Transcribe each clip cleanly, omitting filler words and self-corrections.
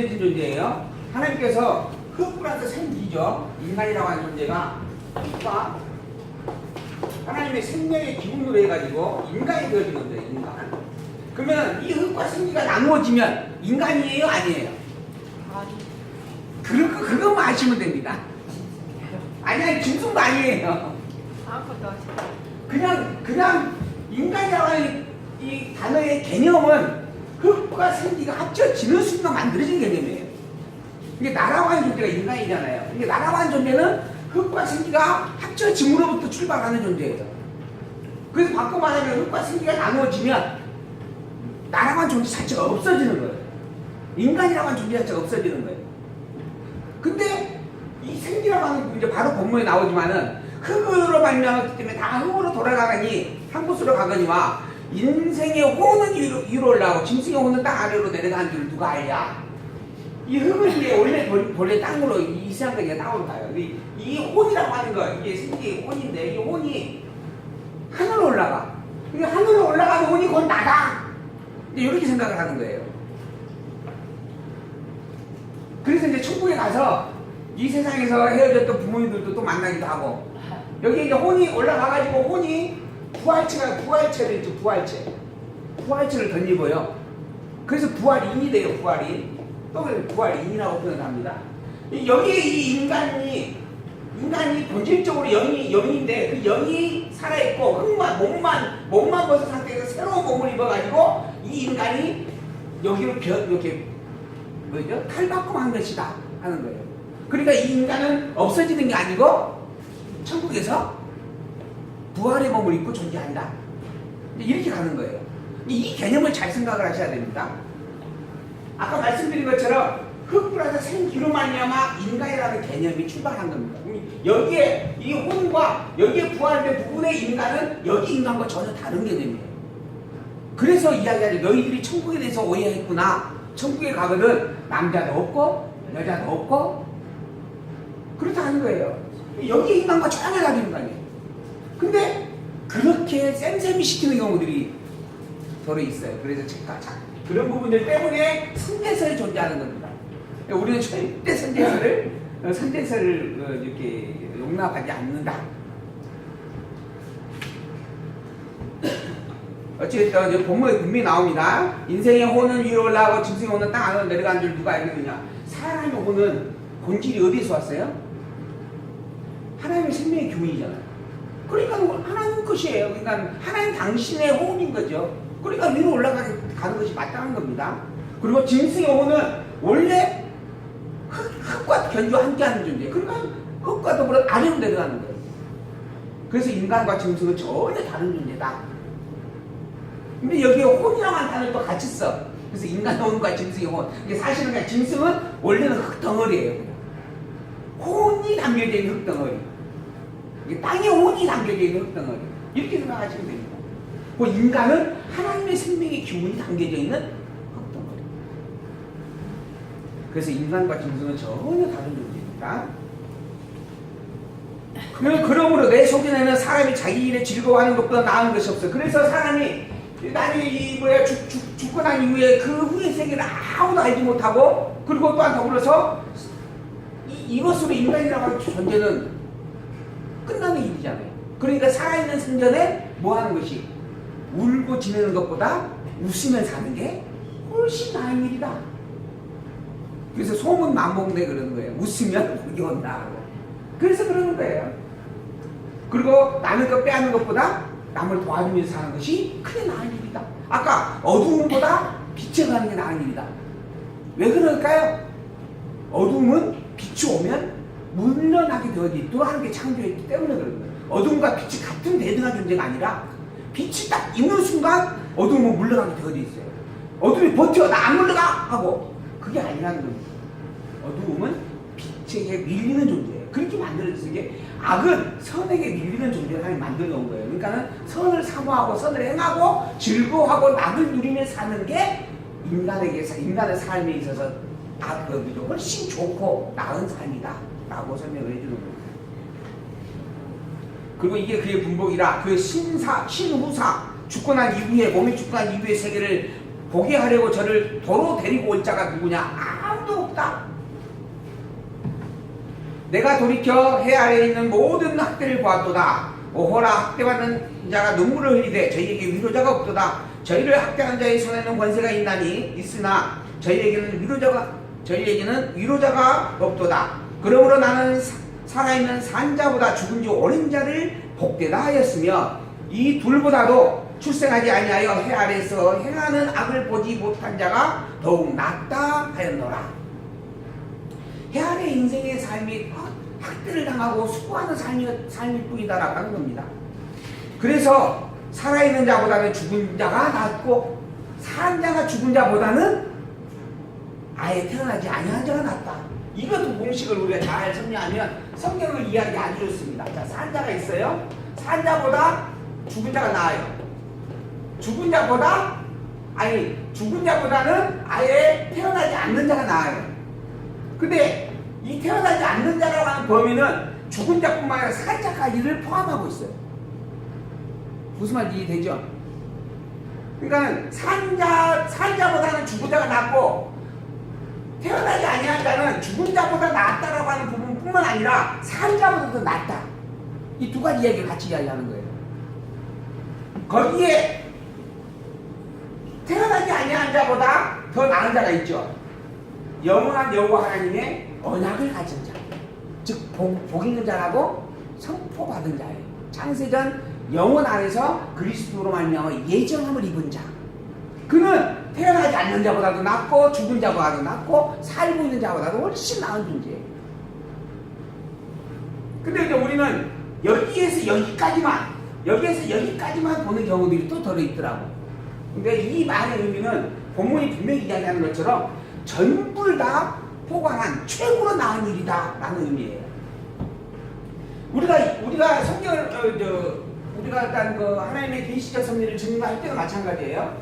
존재예요. 하나님께서 흙으로서 생기죠. 인간이라고 하는 존재가 흙과 하나님의 생명의 기운으로 해가지고 인간이 되어진 건데요. 인간. 그러면 이 흙과 생기가 나누어지면 인간이에요? 아니에요? 그것만 아시면 됩니다. 아니 짐승도 아니에요. 그냥 인간이라고 하는 이 단어의 개념은 흙과 생기가 합쳐지는 순간 만들어진 개념이에요. 이게 나라고 하는 존재가 인간이잖아요. 이게 나라고 하는 존재는 흙과 생기가 합쳐짐으로부터 출발하는 존재예요. 그래서 바꿔 말하면 흙과 생기가 나누어지면 나라고 하는 존재 자체가 없어지는 거예요. 인간이라고 하는 존재 자체가 없어지는 거예요. 근데 이 생기라고 하는 이제 바로 본문에 나오지만은 흙으로 말미암았기 때문에 다 흙으로 돌아가니 한 곳으로 가거니와 인생의 호는 위로 올라가고 짐승의 호는 땅 아래로 내려가는 줄 누가 알냐? 이 흙은 이게 원래 땅으로 이 세상까지 땅으로 가요. 이 혼이라고 하는 거 이게 생기의 혼인데 이 혼이 하늘로 올라가. 이게 하늘로 올라가는 혼이 곧 나다. 이렇게 생각을 하는 거예요. 그래서 이제 천국에 가서 이 세상에서 헤어졌던 부모님들도 또 만나기도 하고 여기 이제 혼이 올라가가지고 혼이 부활체를 있죠. 부활체를 덧입어요. 그래서 부활인이 돼요. 부활인. 또 부활인이라고 표현합니다. 여기에 이 인간이 본질적으로 영인데 그 영이 살아있고 몸만 벗은 상태에서 새로운 몸을 입어가지고 이 인간이 여기로 이렇게 뭐죠? 탈바꿈한 것이다 하는 거예요. 그러니까 이 인간은 없어지는 게 아니고 천국에서 부활의 몸을 입고 존재한다. 이렇게 가는 거예요. 이 개념을 잘 생각을 하셔야 됩니다. 아까 말씀드린 것처럼 흙불에서 생기로 말미암아 인간이라는 개념이 출발한 겁니다. 여기에 이 혼과 여기에 부활된 부분의 인간은 여기 인간과 전혀 다른 개념이에요. 그래서 이야기하죠. 너희들이 천국에 대해서 오해했구나. 천국에 가거든 남자도 없고 여자도 없고 그렇다 하는 거예요. 여기 인간과 전혀 다른 인간이에요. 근데 그렇게 쌤쌤이 시키는 경우들이 서로 있어요. 그래서 그런 부분들 때문에 선대설이 존재하는 겁니다. 우리는 절대 선대설을 이렇게 용납하지 않는다. 어쨌든 본문에 분명히 나옵니다. 인생의 혼은 위로 올라가고 짐승의 혼은 땅 안으로 내려가는 줄 누가 알겠느냐. 사람의 혼은 본질이 어디에서 왔어요? 하나님의 생명의 기운이잖아요. 그러니까 하나님 것이에요. 그러니까 하나님 당신의 혼인 거죠. 그러니까 위로 올라가는 것이 마땅한 겁니다. 그리고 짐승의 혼은 원래 흙과 견주와 함께하는 존재예요. 그러니까 흙과 더불어 아래로 내려가는 거예요. 그래서 인간과 짐승은 전혀 다른 존재다. 근데 여기에 혼이라고 하는 단어를 또 같이 써. 그래서 인간의 혼과 짐승의 혼. 이게 사실은 그냥 짐승은 원래는 흙덩어리예요. 혼이 담겨져 있는 흙덩어리. 땅에 혼이 담겨져 있는 흙덩어리. 이렇게 생각하시면 됩니다. 그 인간은 하나님의 생명의 기운이 담겨져 있는 흙덩어리. 그래서 인간과 짐승은 전혀 다른 존재입니다. 그러므로 내 속에는 사람이 자기 일에 즐거워하는 것보다 나은 것이 없어. 그래서 사람이 나중에 죽고 난 이후에 그 후의 세계를 아무도 알지 못하고 그리고 또한 더불어서 이것으로 인간이라고 하는 존재는 끝나는 일이잖아요. 그러니까 살아있는 생전에 뭐 하는 것이 울고 지내는 것보다 웃으면 사는 게 훨씬 나은 일이다. 그래서 소문 만복내 그러는 거예요. 웃으면 복이 온다. 그래서 그러는 거예요. 그리고 남의 것 빼앗는 것보다 남을 도와주면서 사는 것이 크게 나은 일이다. 아까 어두움보다 빛에 가는 게 나은 일이다. 왜 그럴까요? 어두움은 빛이 오면 물러나게 되어져 있도록 하는 게 창조했기 때문에 그런 거예요. 어둠과 빛이 같은 대등한 존재가 아니라 빛이 딱 있는 순간 어둠은 물러나게 되어져 있어요. 어둠이 버텨 나 안 물러가 하고 그게 아니라는 겁니다. 어두움은 빛에게 밀리는 존재예요. 그렇게 만들어져서 이게 악은 선에게 밀리는 존재를 하나님 만들어 놓은 거예요. 그러니까는 선을 사모하고 선을 행하고 즐거워하고 낙을 누리며 사는 게 인간의 삶에 있어서 훨씬 좋고 나은 삶이다 라고 설명을 해주는 겁니다. 그리고 이게 그의 분복이라 그 신후사 죽고 난 이후에 몸이 죽고 난 이후의 세계를 보게 하려고 저를 도로 데리고 올 자가 누구냐? 아무도 없다. 내가 돌이켜 해 아래에 있는 모든 학대를 보았도다. 오호라 학대받는 자가 눈물을 흘리되 저희에게 위로자가 없도다. 저희를 학대한 자의 손에는 권세가 있으나 저희에게는 위로자가 없도다. 그러므로 나는 살아있는 산자보다 죽은 지 오랜 자를 복되다 하였으며 이 둘보다도 출생하지 아니하여 해 아래에서 행하는 악을 보지 못한 자가 더욱 낫다 하였노라. 해 아래 인생의 삶이 학대를 당하고 수고하는 삶일 뿐이다라고 하는 겁니다. 그래서 살아있는 자보다는 죽은 자가 낫고 산 자가 죽은 자보다는 아예 태어나지 아니한 자가 낫다. 이것도 공식을 우리가 잘 정리하면 성경을 이해하기 아주 좋습니다. 자, 산 자가 있어요. 산 자보다 죽은 자가 나아요. 죽은 자보다는 아예 태어나지 않는 자가 나아요. 근데 이 태어나지 않는 자라고 하는 범위는 죽은 자뿐만 아니라 산 자까지를 포함하고 있어요. 무슨 말인지 이해되죠? 그러니까 산자보다는 죽은 자가 낫고 태어나지 아니한 자는 죽은 자보다 낫다라고 하는 부분뿐만 아니라 산자보다 더 낫다. 이 두 가지 이야기를 같이 이야기하는 거예요. 거기에 태어나지 아니한 자보다 더 나은 자가 있죠. 영원한 여호와 하나님의 언약을 가진 자, 즉 복 있는 자라고 선포받은 자예요. 창세전 영원 안에서 그리스도로 말미암아 예정함을 입은 자. 그는 태어나지 않는 자보다도 낫고 죽은 자보다도 낫고 살고 있는 자보다도 훨씬 나은 존재예요. 근데 이제 우리는 여기에서 여기까지만 보는 경우들이 또 들어있더라고. 근데 이 말의 의미는 본문이 분명히 이야기하는 것처럼 전부 다 포괄한 최고로 나은 일이다 라는 의미예요. 우리가 성경을 우리가 일단 그 하나님의 계시적 섭리를 증거할 때도 마찬가지예요.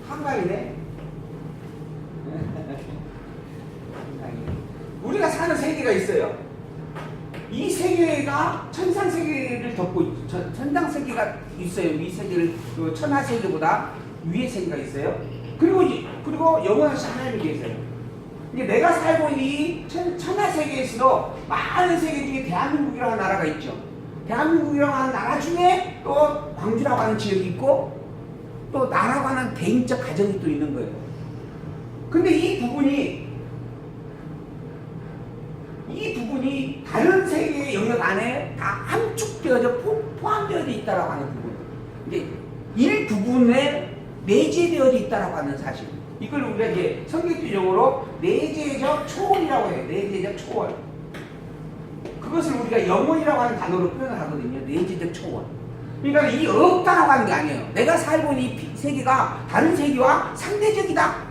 한강이네. 우리가 사는 세계가 있어요. 이 세계가 천상 세계를 덮고 천상 세계가 있어요. 이 세계를 천하 세계보다 위의 세계가 있어요. 그리고 영원하신 하나님이 계세요. 이게 내가 살고 있는 이 천하 세계에서도 많은 세계 중에 대한민국이라는 나라가 있죠. 대한민국이라고 하는 나라 중에 또 광주라고 하는 지역이 있고 또 나라고 하는 개인적 가정이 또 있는 거예요. 근데 이 부분이 다른 세계의 영역 안에 다 함축되어져 포함되어져 있다라고 하는 부분. 이제 일부분에 내재되어져 있다라고 하는 사실. 이걸 우리가 이제 성경적 용어로 내재적 초월이라고 해요. 내재적 초월. 그것을 우리가 영혼이라고 하는 단어로 표현을 하거든요. 내재적 초월. 그러니까 이 없다라고 하는 게 아니에요. 내가 살고 있는 이 세계가 다른 세계와 상대적이다.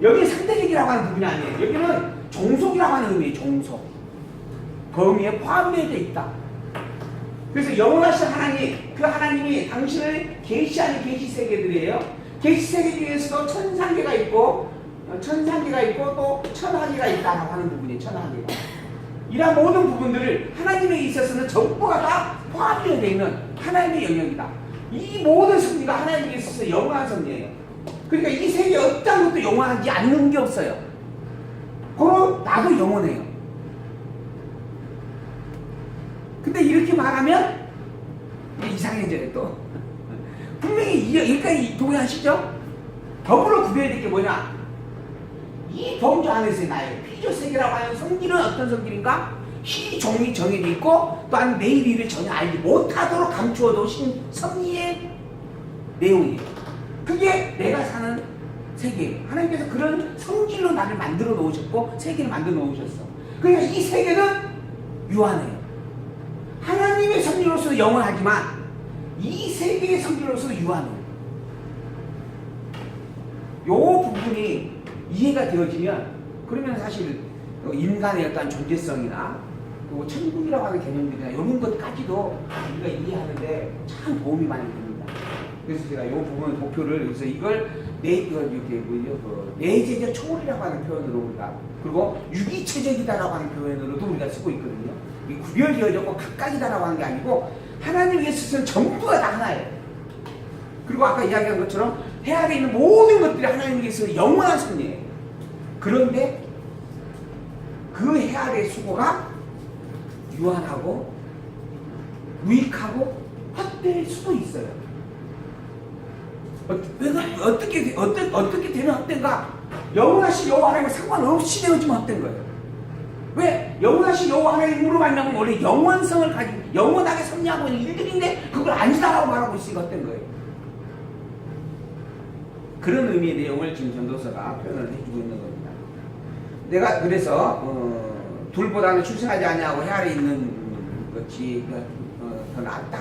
여기는 상대적이라고 하는 부분이 아니에요. 여기는 종속이라고 하는 의미예요. 종속. 범위에 포함되어 있다. 그래서 영원하신 하나님, 그 하나님이 당신을 계시하는 계시세계들이에요. 계시세계 중에서도 천상계가 있고 또 천하계가 있다라고 하는 부분이에요. 천하계가. 이러한 모든 부분들을 하나님에 있어서는 전부가 다 포함되어 있는 하나님의 영역이다. 이 모든 섭리가 하나님에 있어서 영원한 섭리예요. 그러니까 이 세계에 어떤 것도 영원하지 않는 게 없어요. 그럼 나도 영원해요. 근데 이렇게 말하면 이상해져요 또. 분명히 여기까지 동의하시죠? 더불어 구별해야 될 게 뭐냐? 이 범주 안에서의 나의 피조세계라고 하는 성질은 어떤 성질인가? 희종이 정해져 있고 또한 내일 일을 전혀 알지 못하도록 감추어 놓으신 섭리의 내용이에요. 그게 내가 사는 세계예요. 하나님께서 그런 성질로 나를 만들어 놓으셨고 세계를 만들어 놓으셨어. 그러니까 이 세계는 유한해요. 하나님의 섭리로서 영원하지만 이 세계의 섭리로서 유한해요. 요 부분이 이해가 되어지면 그러면 사실 인간의 어떤 존재성이나 천국이라고 하는 개념들이나 이런 것까지도 우리가 이해하는데 참 도움이 많이 됩니다. 그래서 제가 이 부분 목표를 여기서 이걸 내재적 초월이라고 하는 표현으로 우리가 그리고 유기체적이다라고 하는 표현으로도 우리가 쓰고 있거든요. 구별되어졌고 각각이다라고 하는 게 아니고 하나님의 스스로는 전부가 다 하나예요. 그리고 아까 이야기한 것처럼 해안에 있는 모든 것들이 하나님께서 영원한 섭리예요. 그런데 그 해안의 수고가 유한하고 무익하고 헛될 수도 있어요. 어떻게 되면 헛된가? 영원하신 여호와 하나님과 상관없이 되어지면 헛된 거예요. 왜? 영원하신 여호와 하나님으로 말미암아 원래 영원성을 가지고 영원하게 섭리하고 있는 일들인데 그걸 아니다라고 말하고 있으니까 헛된 거예요. 그런 의미의 내용을 지금 전도서가 표현을 해주고 있는 겁니다. 내가 그래서 둘보다는 출생하지 아니하고 해 아래 있는 것이 더 낫다.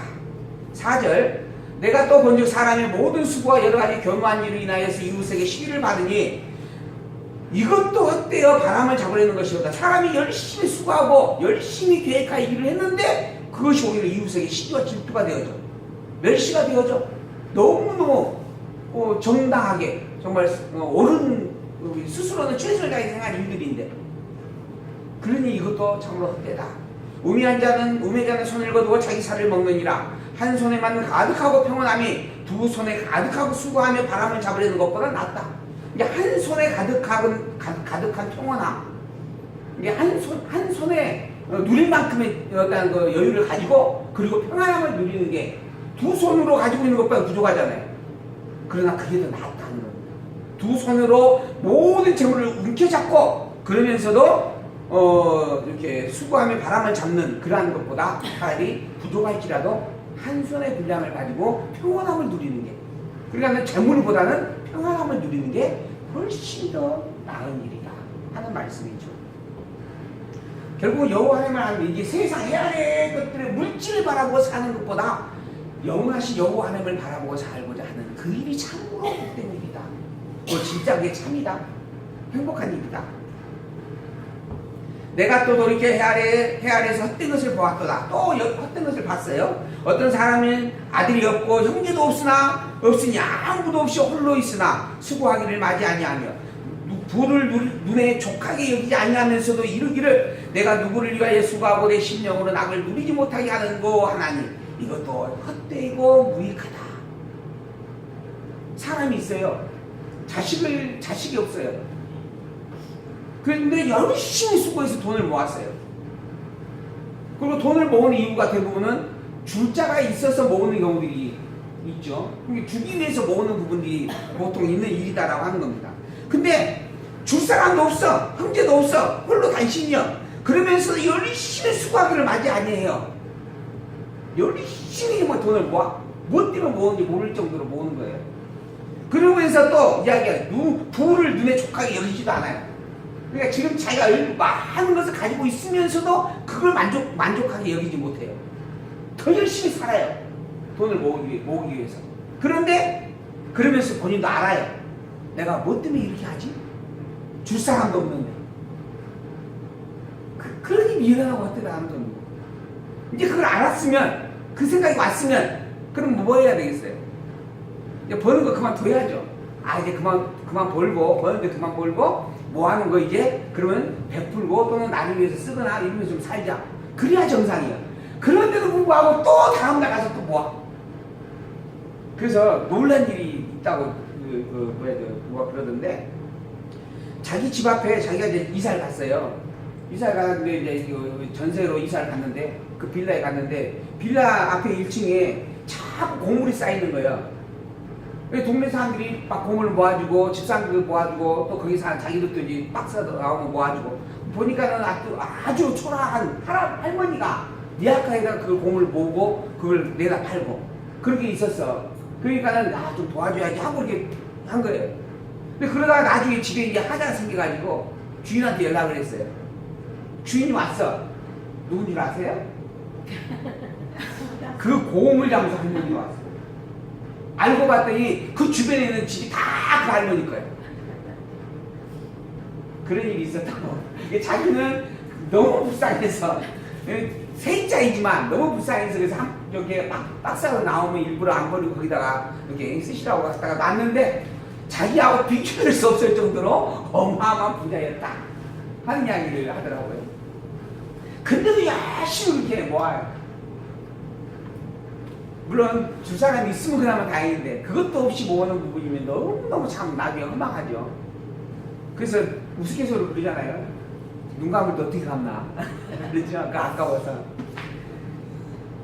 4절 내가 또 본즉 사람의 모든 수고와 여러 가지 교묘한 일로 인하여서 이웃에게 시기를 받으니 이것도 헛되어 바람을 잡으려는 것이었다. 사람이 열심히 수고하고 열심히 계획하여 일을 했는데 그것이 오히려 이웃에게 시기와 질투가 되어져 멸시가 되어져 너무너무 정당하게 정말 옳은 스스로는 최선을 다해 생각한 일들인데 그러니 이것도 참으로 헛되다. 우매한 자는 손을 거두고 자기 살을 먹느니라. 한 손에만 가득하고 평온함이 두 손에 가득하고 수고하며 바람을 잡으려는 것보다 낫다. 이제 한 손에 가득한 평온함, 이게 한 손에 누릴 만큼의 어떤 그 여유를 가지고 그리고 평안함을 누리는 게 두 손으로 가지고 있는 것보다 부족하잖아요. 그러나 그게 더 낫다는 겁니다. 두 손으로 모든 재물을 움켜잡고 그러면서도 이렇게 수고하며 바람을 잡는 그러한 것보다 차라리 부족할지라도 한 손의 분량을 가지고 평안함을 누리는 게, 그러니까 재물보다는 평안함을 누리는 게 훨씬 더 나은 일이다 하는 말씀이죠. 결국 여호와 하나님을 하는 이게 세상 해안의 것들의 물질을 바라보고 사는 것보다 영원하신 여호와 하나님을 바라보고 살고자 하는 그 일이 참으로 복된 일이다. 진짜 그게 참이다. 행복한 일이다. 내가 또 돌이켜 해아래에서 헛된 것을 보았도다. 또 헛된 것을 봤어요. 어떤 사람은 아들이 없고 형제도 없으니 아무도 없이 홀로 있으나 수고하기를 맞이 아니하며 부를 눈에 족하게 여기지 아니하면서도 이르기를 내가 누구를 위하여 수고하고 내 심령으로 낙을 누리지 못하게 하는고 하나니 이것도 헛되고 무익하다. 사람이 있어요. 자식이 없어요. 그런데 열심히 수고해서 돈을 모았어요. 그리고 돈을 모으는 이유가 대부분은 줄 자가 있어서 모으는 경우들이 있죠. 주기 위해서 모으는 부분들이 보통 있는 일이다라고 하는 겁니다. 근데 줄 사람도 없어, 형제도 없어, 홀로 단신이요. 그러면서 열심히 수고하기를 맞이 아니해요. 열심히 돈을 모아. 뭐 때문에 모으는지 모를 정도로 모으는 거예요. 그러면서 또 이야기가 부를 눈에 족하게 여기지도 않아요. 그러니까 지금 자기가 많은 것을 가지고 있으면서도 그걸 만족하게 여기지 못해요. 더 열심히 살아요. 돈을 모으기 위해서. 그런데 그러면서 본인도 알아요. 내가 뭐 때문에 이렇게 하지? 줄 사람도 없는데. 그러니 미련하고 헛되다 하는 겁니다. 이제 그걸 알았으면, 그 생각이 왔으면, 그럼 뭐 해야 되겠어요? 이제 버는 거 그만둬야죠. 이제 그만 벌고, 버는데 그만 벌고, 뭐 하는 거 이제, 그러면 베풀고 또는 나를 위해서 쓰거나 이러면서 좀 살자. 그래야 정상이에요. 그런데도 불구하고 또 다음날 가서 또 모아. 그래서 놀란 일이 있다고, 누가 그러던데, 자기 집 앞에 자기가 이제 이사를 갔어요. 이사를 갔는데, 이제 전세로 이사를 갔는데, 그 빌라에 갔는데, 빌라 앞에 1층에 자꾸 고물이 쌓이는 거예요. 동네 사람들이 막 고물을 모아주고, 집사람들 모아주고, 또 거기 사는 자기들도 이제 박스도 나오고 모아주고, 보니까는 아주 초라한 할머니가 미약하게다 그걸 고물을 모으고, 그걸 내다 팔고, 그렇게 있었어. 그러니까는 좀 도와줘야지 하고 이렇게 한 거예요. 근데 그러다가 나중에 집에 이제 하자가 생겨가지고, 주인한테 연락을 했어요. 주인이 왔어. 누군 줄 아세요? 그 고물 장사 할머니가 왔어. 알고 봤더니 그 주변에 있는 집이 다 그 할머니 거예요. 그런 일이 있었다고. 자기는 너무 불쌍해서, 세입자이지만 너무 불쌍해서 그래서 여기에 박스로 나오면 일부러 안 버리고 거기다가 이렇게 쓰시라고 갔다가 놨는데 자기하고 비교할 수 없을 정도로 어마어마한 부자였다 하는 이야기를 하더라고요. 근데도 열심히 이렇게 모아요. 물론 두 사람이 있으면 그나마 다행인데 그것도 없이 모으는 부분이면 너무너무 참 나중에 허망하죠. 그래서 우스갯소리로 그러잖아요. 눈 감을 때 어떻게 감나? 그렇죠? 아까워서.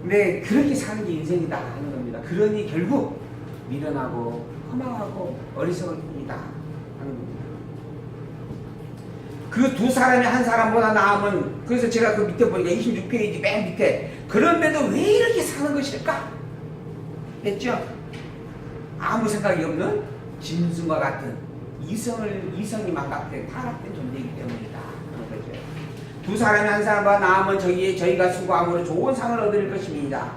근데 그렇게 사는 게 인생이다 하는 겁니다. 그러니 결국 미련하고 허망하고 어리석은이다 하는 겁니다. 그 두 사람이 한 사람보다 나으면, 그래서 제가 그 밑에 보니까 26페이지 맨 밑에, 그런데도 왜 이렇게 사는 것일까? 했죠? 아무 생각이 없는 짐승과 같은 이성이 망각된 타락된 존재이기 때문이다 하는 거죠. 두 사람이 한 사람보다 나으면 저희가 수고함으로 좋은 상을 얻을 것입니다.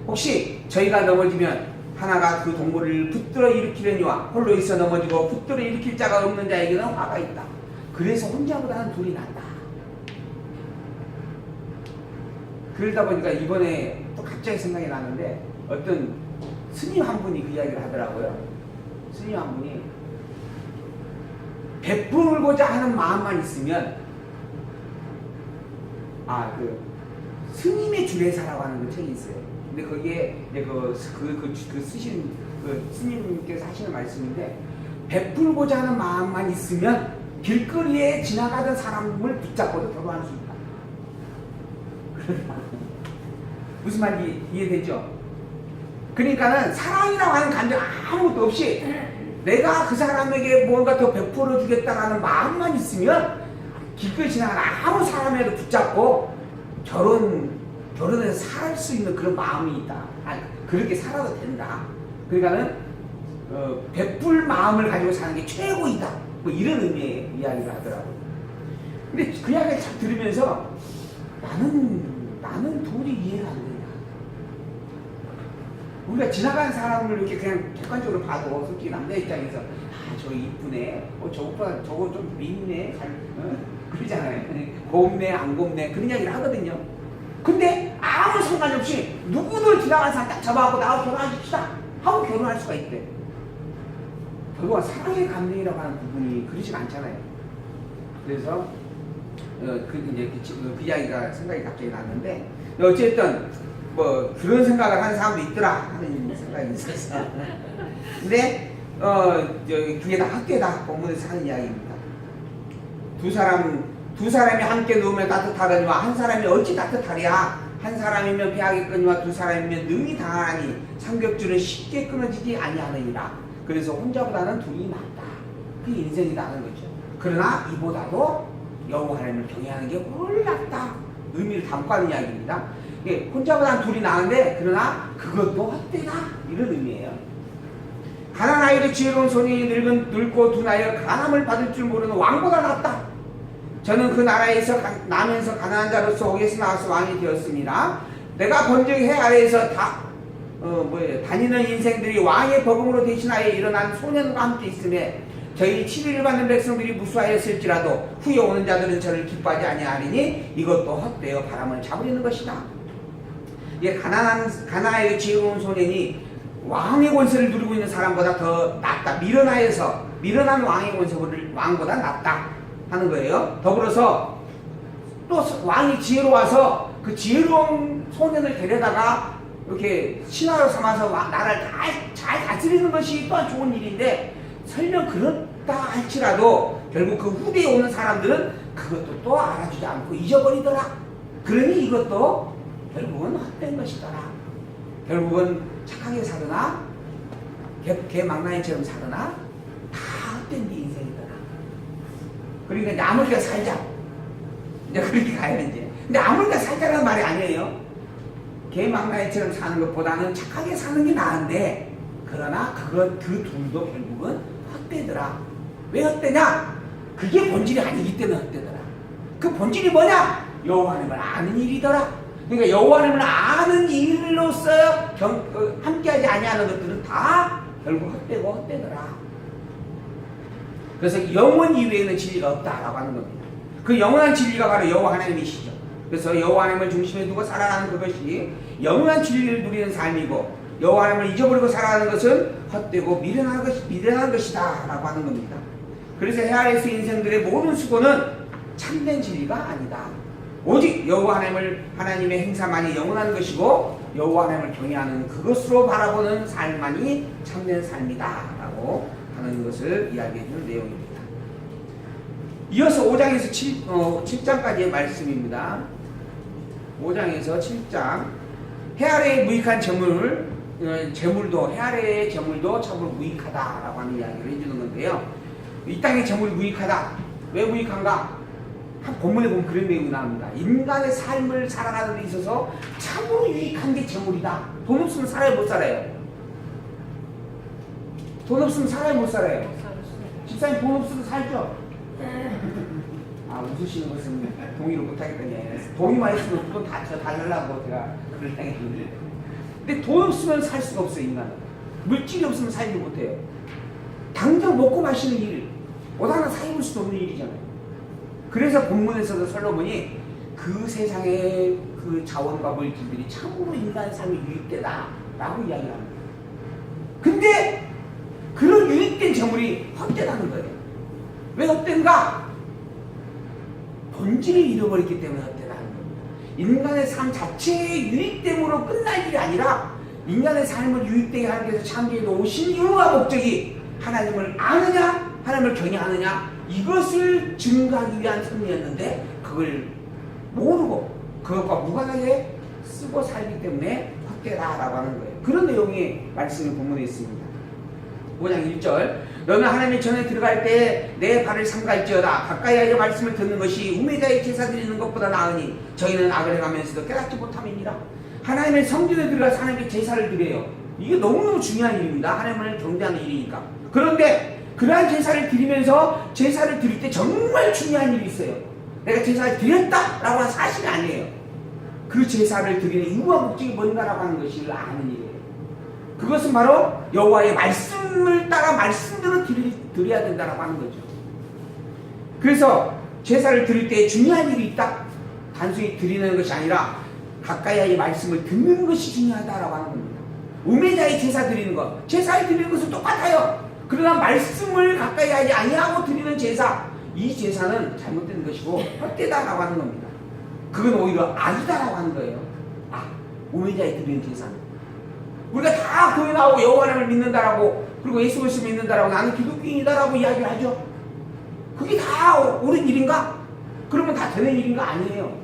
혹시 저희가 넘어지면 하나가 그 동물을 붙들어 일으키려니와 홀로 있어 넘어지고 붙들어 일으킬 자가 없는 자에게는 화가 있다. 그래서 혼자보다는 둘이 낫다. 그러다 보니까 이번에 또 갑자기 생각이 나는데, 어떤 스님 한 분이 그 이야기를 하더라고요. 스님 한 분이 베풀고자 하는 마음만 있으면, 스님의 주례사라고 하는 그 책이 있어요. 근데 거기에 이제 쓰신 스님께서 하시는 말씀인데, 베풀고자 하는 마음만 있으면 길거리에 지나가던 사람을 붙잡고도 결혼할 수 있다. 무슨 말인지 이해되죠? 그러니까는 사랑이라고 하는 감정 아무것도 없이 내가 그 사람에게 뭔가 더 베풀어 주겠다라는 마음만 있으면 길거리 지나가는 아무 사람에도 붙잡고 결혼해서 살 수 있는 그런 마음이 있다. 그렇게 살아도 된다. 그러니까는 베풀 마음을 가지고 사는 게 최고이다. 뭐 이런 의미의 이야기를 하더라고요. 근데 그 이야기를 잘 들으면서 나는 도저히 이해가 안 되냐. 우리가 지나가는 사람을 이렇게 그냥 객관적으로 봐도 솔직히 남자 입장에서 저 이쁘네, 저거 좀 미인네, 그러잖아요. 곱네 안 곱네 그런 이야기를 하거든요. 근데 아무 상관이 없이 누구들 지나가는 사람 딱 잡아갖고 나하고 결혼하십시다 하고 결혼할 수가 있대. 결국은 사랑의 감정이라고 하는 부분이 그러진 않잖아요. 그래서 그 이야기가 생각이 갑자기 났는데, 어쨌든 뭐 그런 생각을 하는 사람도 있더라 하는 생각이 있었어. 근데 그게 다 학계다 본문에서 하는 이야기입니다. 두 사람이 함께 누우면 따뜻하거니와 한 사람이 어찌 따뜻하랴. 한 사람이면 배하겠거니와 두 사람이면 능히 당하니 삼겹줄은 쉽게 끊어지지 아니하느니라. 그래서 혼자보다는 둘이 낫다. 그게 인생이라는 거죠. 그러나 이보다도 여호와 하나님을 경외하는 게 훨씬 낫다. 의미를 담고 하는 이야기입니다. 혼자보다는 둘이 나은데 그러나 그것도 헛되다. 이런 의미예요. 가난한 아이도 지혜로운 소년이 늙고 둔 아이가 가난함을 받을 줄 모르는 왕보다 낫다. 저는 그 나라에서 나면서 가난한 자로서 거기에서 나와서 왕이 되었습니다. 내가 본즉 해 아래에서 다니는 인생들이 왕의 법음으로 대신하여 일어난 소년과 함께 있음에 저희 치리를 받는 백성들이 무수하였을지라도 후에 오는 자들은 저를 기뻐하지 아니하리니 이것도 헛되어 바람을 잡으려는 것이다. 가나안의 지혜로운 소년이 왕의 권세를 누리고 있는 사람보다 더 낫다. 미련한 왕의 권세를 왕보다 낫다 하는 거예요. 더불어서 또 왕이 지혜로워서 그 지혜로운 소년을 데려다가 이렇게 신하로 삼아서 나라를 잘 다스리는 것이 또한 좋은 일인데, 설령 그렇다 할지라도 결국 그 후대에 오는 사람들은 그것도 또 알아주지 않고 잊어버리더라. 그러니 이것도 결국은 헛된 것이더라. 결국은 착하게 살으나 개 망나니처럼 살으나 다 헛된 게 인생이더라. 그러니까 이제 아무리가 살자, 이제 그렇게 가야 이제. 근데 아무리가 살자라는 말이 아니에요. 개 망나니처럼 사는 것보다는 착하게 사는 게 나은데, 그러나 그 둘도 결국은 헛되더라. 왜 헛되냐? 그게 본질이 아니기 때문에 헛되더라. 그 본질이 뭐냐? 여호와 하나님을 아는 일이더라. 그러니까 여호와 하나님을 아는 일로서 함께하지 아니하는 것들은 다 결국 헛되고 헛되더라. 그래서 영원 이외에는 진리가 없다라고 하는 겁니다. 그 영원한 진리가 바로 여호와 하나님이시죠. 그래서 여호와 하나님을 중심에 두고 살아가는 그것이 영원한 진리를 누리는 삶이고, 여호와 하나님을 잊어버리고 살아가는 것은 헛되고 미련한 것이다 라고 하는 겁니다. 그래서 해 아래에서 인생들의 모든 수고는 참된 진리가 아니다. 오직 여호와 하나님의 행사만이 영원한 것이고 여호와 하나님을 경외하는 그것으로 바라보는 삶만이 참된 삶이다 라고 하는 것을 이야기해 주는 내용입니다. 이어서 5장에서 7장까지의 말씀입니다. 5장에서 7장 해 아래에 무익한 재물도 해 아래의 재물도 참으로 무익하다라고 하는 이야기를 해주는 건데요. 이 땅의 재물이 무익하다. 왜 무익한가? 한 본문에 보면 그런 내용이 나옵니다. 인간의 삶을 살아가는 데 있어서 참으로 유익한 게 재물이다. 돈 없으면 살아요, 못 살아요? 돈 없으면 살아요, 못 살아요? 집사님 돈 없으면 살죠? 아, 웃으시는 것은 동의를 못하겠다니. 동의만 했으면 돈 다 달라고 제가 그럴 당했는데. 근데 돈 없으면 살 수가 없어요, 인간은. 물질이 없으면 살지 못해요. 당장 먹고 마시는 일, 어디나 사입을 수도 없는 일이잖아요. 그래서 본문에서도 솔로몬이 그 세상의 그 자원과 물질들이 참으로 인간의 삶에 유익되다 라고 이야기를 합니다. 근데 그런 유익된 재물이 헛되다는 거예요. 왜 헛된가? 본질을 잃어버렸기 때문에 헛되다는 겁니다. 인간의 삶 자체의 유익됨으로 끝날 일이 아니라 인간의 삶을 유익되게 하는 데서 창조해 오신 이유와 목적이 하나님을 아느냐, 하나님을 경외하느냐, 이것을 증거하기 위한 삶이었는데 그걸 모르고 그것과 무관하게 쓰고 살기 때문에 헛되다라고 하는 거예요. 그런 내용이 말씀이 본문에 있습니다. 5장 1절 너는 하나님의 전에 들어갈 때 내 발을 삼갈지어다. 가까이 하여 말씀을 듣는 것이 우매자의 제사 드리는 것보다 나으니 저희는 악을 행하면서도 깨닫지 못함이니라. 하나님의 성전에 들어가서 하나님께 제사를 드려요. 이게 너무너무 중요한 일입니다. 하나님을 경배하는 일이니까. 그런데 그러한 제사를 드리면서 제사를 드릴 때 정말 중요한 일이 있어요. 내가 제사를 드렸다라고 하는 사실이 아니에요. 그 제사를 드리는 이유와 목적이 뭔가라고 하는 것을 아는 일이에요. 그것은 바로 여호와의 말씀을 따라 말씀대로 드려야 된다라고 하는 거죠. 그래서 제사를 드릴 때 중요한 일이 있다. 단순히 드리는 것이 아니라 가까이의 말씀을 듣는 것이 중요하다라고 하는 겁니다. 우매자의 제사 드리는 것, 제사를 드리는 것은 똑같아요. 그러나 말씀을 가까이 하지 아니하고 드리는 제사, 이 제사는 잘못된 것이고 헛되다라고 하는 겁니다. 그건 오히려 악이다라고 하는 거예요. 우매자의 드리는 제사는. 우리가 다 교회 나오고 여호와 하나님을 믿는다라고, 그리고 예수 그리스도 믿는다라고, 나는 기독교인이다라고 이야기를 하죠. 그게 다 옳은 일인가? 그러면 다 되는 일인가? 아니에요.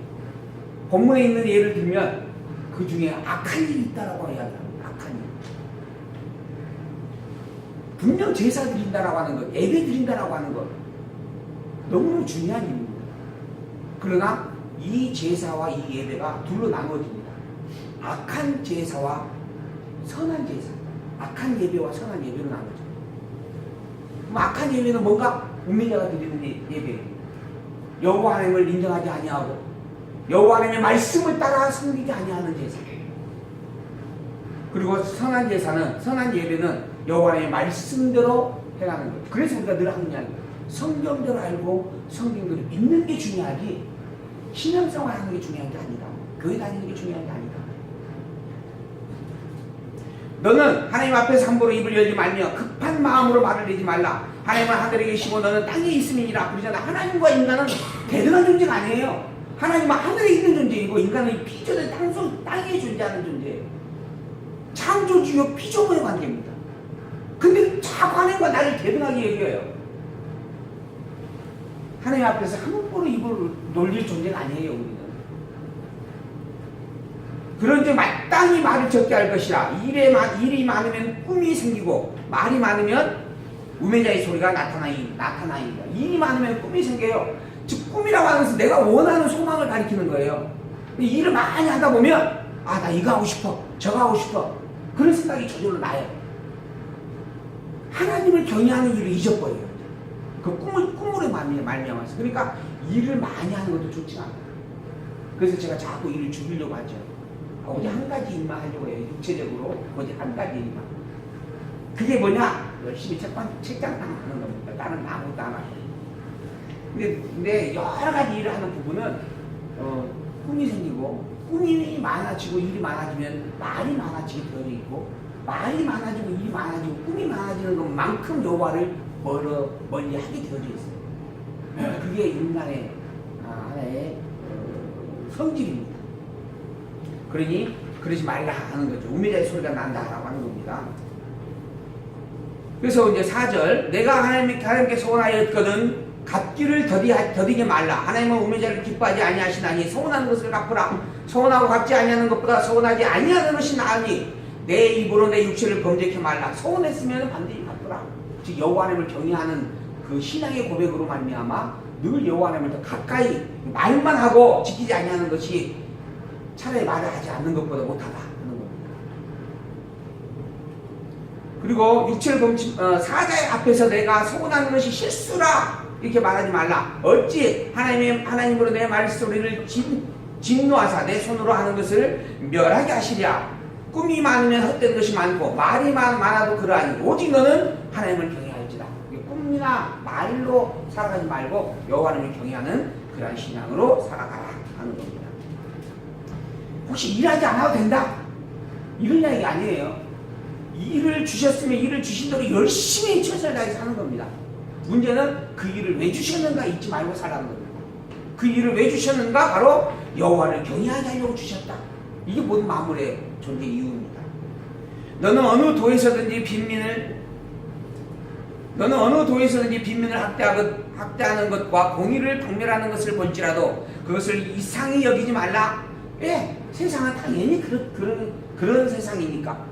본문에 있는 예를 들면 그 중에 악한 일이 있다라고 이야기합니다. 악한 일. 분명 제사 드린다라고 하는 것, 예배 드린다라고 하는 것, 너무 중요한 일입니다. 그러나 이 제사와 이 예배가 둘로 나눠집니다. 악한 제사와 선한 제사, 악한 예배와 선한 예배로 나눠집니다. 그럼 악한 예배는 뭔가? 우매자가 드리는 예배, 여호와 하나님을 인정하지 아니하고 여호와 하나님의 말씀을 따라 섬기지 아니하는 제사. 그리고 선한 제사는, 선한 예배는 여호와 하나님의 말씀대로 해가는 것. 그래서 우리가 늘 하는 이야기, 성경대로 알고 성경대로 믿는 게 중요하지 신앙생활 하는 게 중요한 게 아니다. 교회 다니는 게 중요한 게 아니다. 너는 하나님 앞에서 함부로 입을 열지 말며 급한 마음으로 말을 내지 말라. 하나님은 하늘에 계시고 너는 땅에 있음이니라. 그러잖아. 하나님과 인간은 대등한 존재가 아니에요. 하나님은 하늘에 있는 존재이고 인간은 피조된 땅에 존재하는 존재예요. 창조주요 피조물의 관계입니다. 근데 자꾸 하나님과 나를 대등하게 여겨요. 하나님 앞에서 함부로 입을 놀릴 존재가 아니에요. 우리는. 그런즉 마땅히 말을 적게 할 것이라. 일이 많으면 꿈이 생기고 말이 많으면 우매자의 소리가 나타나이다. 일이 많으면 꿈이 생겨요. 즉 꿈이라고 하는 것은 내가 원하는 소망을 가리키는 거예요. 일을 많이 하다 보면 나 이거 하고 싶어, 저거 하고 싶어, 그런 생각이 저절로 나요. 하나님을 경외하는 일을 잊어버려요. 그 꿈으로 말미암아서. 그러니까 일을 많이 하는 것도 좋지 않아요. 그래서 제가 자꾸 일을 줄이려고 하죠. 어디 한 가지 일만 하려고 해요. 육체적으로 어디 한 가지 일만. 그게 뭐냐? 열심히 책장만 하는 겁니다. 나는 아무것도 안 하고. 근데 여러 가지 일을 하는 부분은 꿈이 생기고, 꿈이 많아지고 일이 많아지면 말이 많아지게 되어 있고, 말이 많아지고 일이 많아지고 꿈이 많아지는 것만큼 여호와를 멀리 하게 되어져 있어요. 그게 인간의 하나의 성질입니다. 그러니 그러지 말라 하는 거죠. 우매자의 소리가 난다라고 하는 겁니다. 그래서 이제 4절 내가 하나님께 소원하였거든 갚기를 더디게 말라. 하나님은 우매자를 기뻐하지 아니하시나니 소원하는 것을 갚으라. 소원하고 갚지 아니하는 것보다 소원하지 아니하는 것이 나으니 내 입으로 내 육체를 범죄케 말라. 소원했으면 반드시 갚으라. 즉 여호와 하나님을 경외하는 그 신앙의 고백으로 말미암아 늘 여호와 하나님을 더 가까이 말만 하고 지키지 아니하는 것이 차라리 말을 하지 않는 것보다 못하다 하는 겁니다. 그리고 육체를 사자의 앞에서 내가 소원하는 것이 실수라 이렇게 말하지 말라. 어찌 하나님으로 내 말소리를 진노하사 내 손으로 하는 것을 멸하게 하시랴. 꿈이 많으면 헛된 것이 많고 말이 많아도 그러하니 오직 너는 하나님을 경외할지라. 꿈이나 말로 살아가지 말고 여호와 하나님을 경외하는 그러한 신앙으로 살아가라 하는 겁니다. 혹시 일하지 않아도 된다? 이런 이야기 아니에요. 일을 주셨으면 일을 주신 대로 열심히 최선을 다해서 하는 겁니다. 문제는 그 일을 왜 주셨는가 잊지 말고 살아가는 겁니다. 그 일을 왜 주셨는가? 바로 여호와를 경외하게 하려고 주셨다. 이게 모든 만물의 존재 이유입니다. 너는 어느 도에서든지 빈민을 학대하는 것과 공의를 박멸하는 것을 볼지라도 그것을 이상히 여기지 말라. 왜? 세상은 당연히 그런 세상이니까.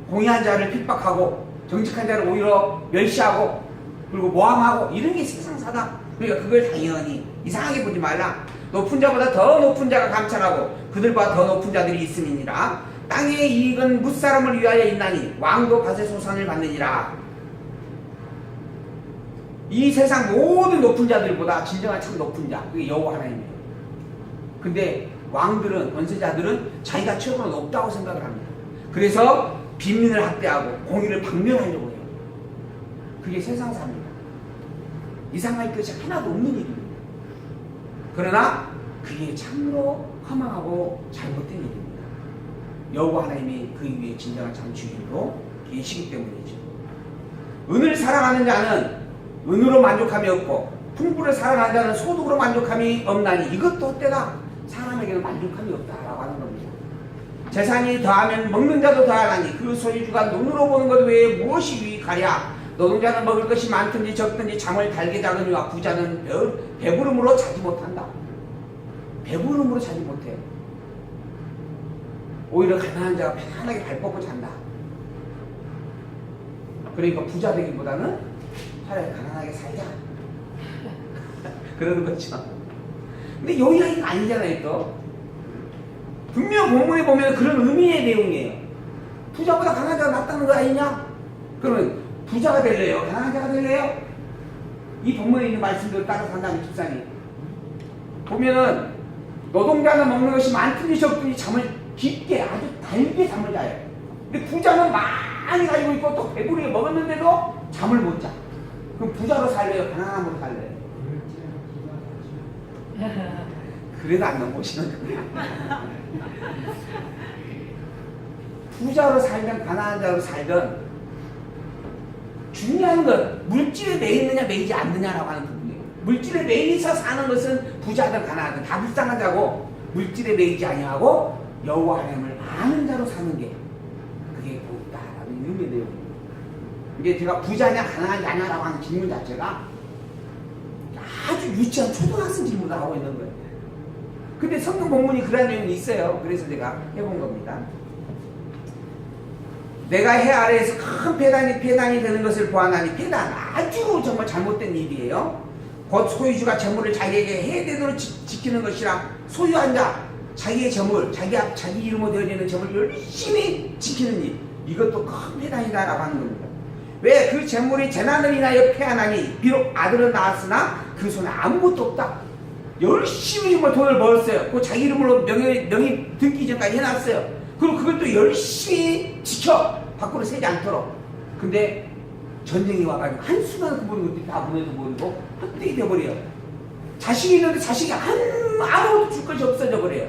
공의한 자를 핍박하고 정직한 자를 오히려 멸시하고 그리고 모함하고 이런 게 세상사다. 그러니까 그걸 당연히 이상하게 보지 말라. 높은 자보다 더 높은 자가 감찰하고 그들보다 더 높은 자들이 있음이니라. 땅의 이익은 뭇사람을 위하여 있나니 왕도 밭의 소산을 받느니라. 이 세상 모든 높은 자들보다 진정한 참 높은 자 그게 여호와 하나님이에요. 근데 왕들은 권세자들은 자기가 최고로 높다고 생각을 합니다. 그래서 빈민을 학대하고 공의를 박멸하려고 해요. 그게 세상사입니다. 이상할 것이 하나도 없는 일입니다. 그러나 그게 참으로 허망하고 잘못된 일입니다. 여호와 하나님이 그 위에 진정한 참 주인으로 계시기 때문이죠. 은을 사랑하는 자는 은으로 만족함이 없고 풍부를 사랑하는 자는 소득으로 만족함이 없나니 이것도 헛되다. 사람에게는 만족함이 없다라고 하는 겁니다. 재산이 더하면 먹는 자도 더하나니 그 소유주가 눈으로 보는 것 외에 무엇이 유익하랴. 노동자는 먹을 것이 많든지 적든지 잠을 달게 자거니와 부자는 배부름으로 자지 못한다. 배부름으로 자지 못해요. 오히려 가난한 자가 편안하게 발 뻗고 잔다. 그러니까 부자 되기보다는 차라리 가난하게 살자. 그러는 거죠. 근데 요 이야기가 아니잖아요, 또. 분명 본문에 보면 그런 의미의 내용이에요. 부자보다 가난한 자가 낫다는 거 아니냐? 그러면 부자가 될래요? 가난한 자가 될래요? 이 본문에 있는 말씀들을 따라 산다는 집사님. 보면은 노동자는 먹는 것이 많든지 적든지 잠을 깊게 아주 달게 잠을 자요. 근데 부자는 많이 가지고 있고 또 배부르게 먹었는데도 잠을 못 자. 그럼 부자로 살래요? 가난함으로 살래요? 그래도 안 넘어오시는 거예요. 부자로 살든 가난한 자로 살든 중요한 건 물질에 매이느냐 매이지 않느냐라고 하는 부분이에요. 물질에 매이서 사는 것은 부자든 가난하든 다 불쌍한 자고 물질에 매이지 아니하고 여호와 하나님을 아는 자로 사는 게 그게 복다라는 의미의 내용입니다. 이게 제가 부자냐 가난하냐라고 하는 질문 자체가 아주 유치한 초등학생 질문을 하고 있는 거예요. 근데 성경 본문이 그런 내용이 있어요. 그래서 제가 해본 겁니다. 내가 해 아래에서 큰 폐단이 되는 것을 보아나니 폐단 아주 정말 잘못된 일이에요. 곧 소유주가 재물을 자기에게 해대대로 지키는 것이라 소유한 자 자기의 재물 자기 이름으로 되어지는 재물을 열심히 지키는 일 이것도 큰 폐단이다라고 하는 겁니다. 왜 그 재물이 재난을 인하여 폐하나니 비록 아들은 낳았으나 그 손에 아무것도 없다. 열심히 정말 돈을 벌었어요. 그 자기 이름으로 명의 등기 이전까지 해놨어요. 그리고 그걸 또 열심히 지켜 밖으로 새지 않도록. 근데 전쟁이 와가지고 한순간 그분이 어떻게 다 보내도 모르고 헛되이 돼버려요. 자식이 있는데 자식이 아무것도 줄 것이 없어져 버려요.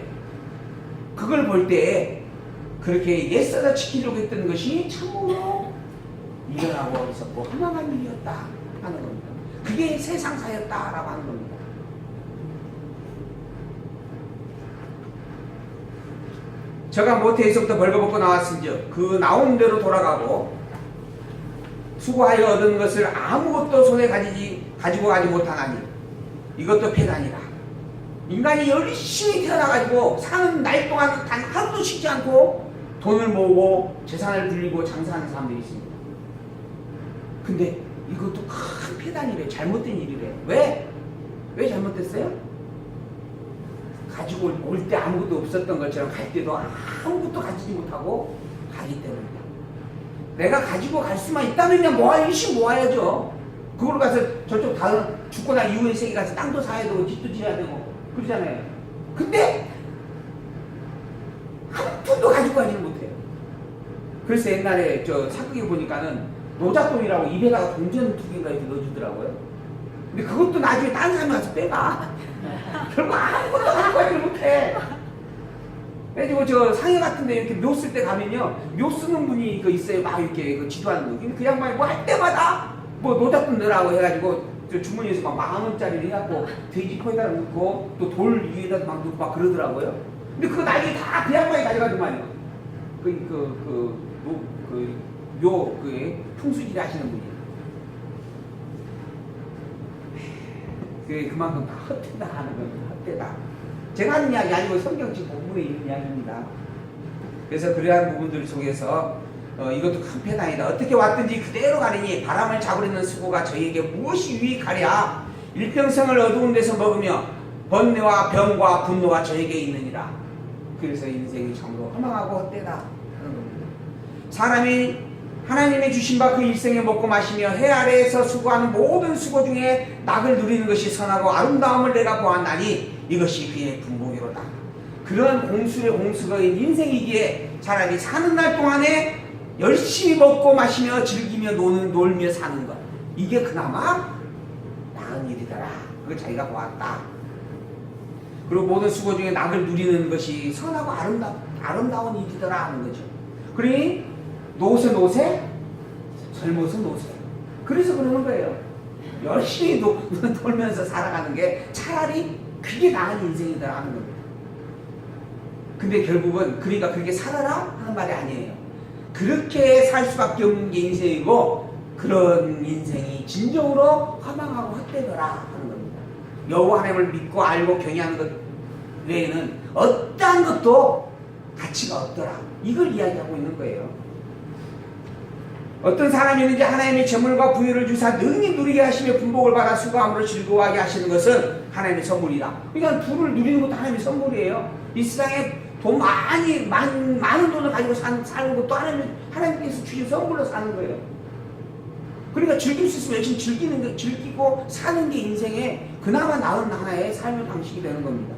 그걸 볼 때 그렇게 애써서 지키려고 했던 것이 참으로 일어나고 있었고 허망한 일이었다 하는 겁니다. 그게 세상사였다라고 하는 겁니다. 저가 모태에서부터 벌거벗고 나왔은즉 그 나온 대로 돌아가고 수고하여 얻은 것을 아무것도 손에 가지고 가지 못하나니 이것도 폐단이라. 인간이 열심히 태어나가지고 사는 날 동안 단 하루도 쉬지 않고 돈을 모으고 재산을 불리고 장사하는 사람들이 있습니다. 근데 이것도 큰 폐단이래. 잘못된 일이래. 왜? 왜 잘못됐어요? 가지고 올 때 아무것도 없었던 것처럼 갈 때도 아무것도 가지지 못하고 가기 때문이다. 내가 가지고 갈 수만 있다면 그냥 열심히 모아야죠. 그걸로 가서 저쪽 다른 죽고 난 이후의 세계 가서 땅도 사야 되고 집도 지어야 되고 그러잖아요. 근데 한 푼도 가지고 가지는 못해요. 그래서 옛날에 저 사극에 보니까는 노잣돈이라고 입에다가 동전 2개인가 이렇게 넣어주더라고요. 근데 그것도 나중에 딴 사람이 와서 빼가. 결국 아무것도 가지고 가지를 못해. 그래가지고 저 상해 같은데 이렇게 묘 쓸 때 가면요, 묘 쓰는 분이 있어요. 막 이렇게 지도하는 거. 그 양반이 뭐 할 때마다 뭐 노잣돈 넣으라고 해가지고 저 주머니에서 막 10,000원짜리를 해갖고 돼지 코에다 넣고 또 돌 위에다 막 넣고 막 그러더라고요. 근데 그거 나중에 다 그 양반이 가져가더만요. 묘 풍수질 하시는 분이. 그만큼 다 헛되다 하는 겁니다. 헛되다. 제가 하는 이야기 아니고 성경책 본문에 있는 이야기입니다. 그래서 그러한 부분들 속에서 이것도 큰 폐단이다. 어떻게 왔든지 그대로 가리니 바람을 잡으려는 수고가 저희에게 무엇이 유익하랴. 일평생을 어두운 데서 먹으며 번뇌와 병과 분노가 저에게 있느니라. 그래서 인생이 참으로 허망하고 헛되다 하는 겁니다. 사람이 하나님의 주신 바 그 일생에 먹고 마시며 해 아래에서 수고하는 모든 수고 중에 낙을 누리는 것이 선하고 아름다움을 내가 보았나니 이것이 그의 분복이로다. 그런 공술의 공수가 인생이기에 차라리 사는 날 동안에 열심히 먹고 마시며 즐기며 놀며 사는 것, 이게 그나마 나은 일이더라. 그걸 자기가 보았다. 그리고 모든 수고 중에 낙을 누리는 것이 선하고 아름다운 일이더라 하는 거죠. 그러니 노세 젊어서 노세. 그래서 그러는 거예요. 열심히 돌면서 살아가는 게 차라리 그게 나은 인생이더라 하는 겁니다. 근데 결국은 그러니까 그렇게 살아라 하는 말이 아니에요. 그렇게 살 수밖에 없는 게 인생이고 그런 인생이 진정으로 허망하고 헛되더라 하는 겁니다. 여호와 하나님을 믿고 알고 경외하는 것 외에는 어떠한 것도 가치가 없더라. 이걸 이야기하고 있는 거예요. 어떤 사람이든지 하나님의 재물과 부유를 주사 능히 누리게 하시며 분복을 받아 수고함으로 즐거워하게 하시는 것은 하나님의 선물이다. 그러니까 부를 누리는 것도 하나님의 선물이에요. 이 세상에 많은 돈을 가지고 사는 것도 하나님께서 주신 선물로 사는 거예요. 그러니까 즐길 수 있으면 열심히 즐기고 사는 게 인생의 그나마 나은 하나의 삶의 방식이 되는 겁니다.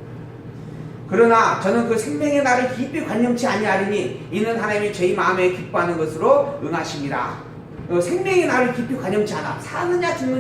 그러나 저는 그 생명의 날을 깊이 관념치 아니하리니 이는 하나님이 저희 마음에 기뻐하는 것으로 응하심이라. 생명의 날을 깊이 관념치 않아. 사느냐 죽느냐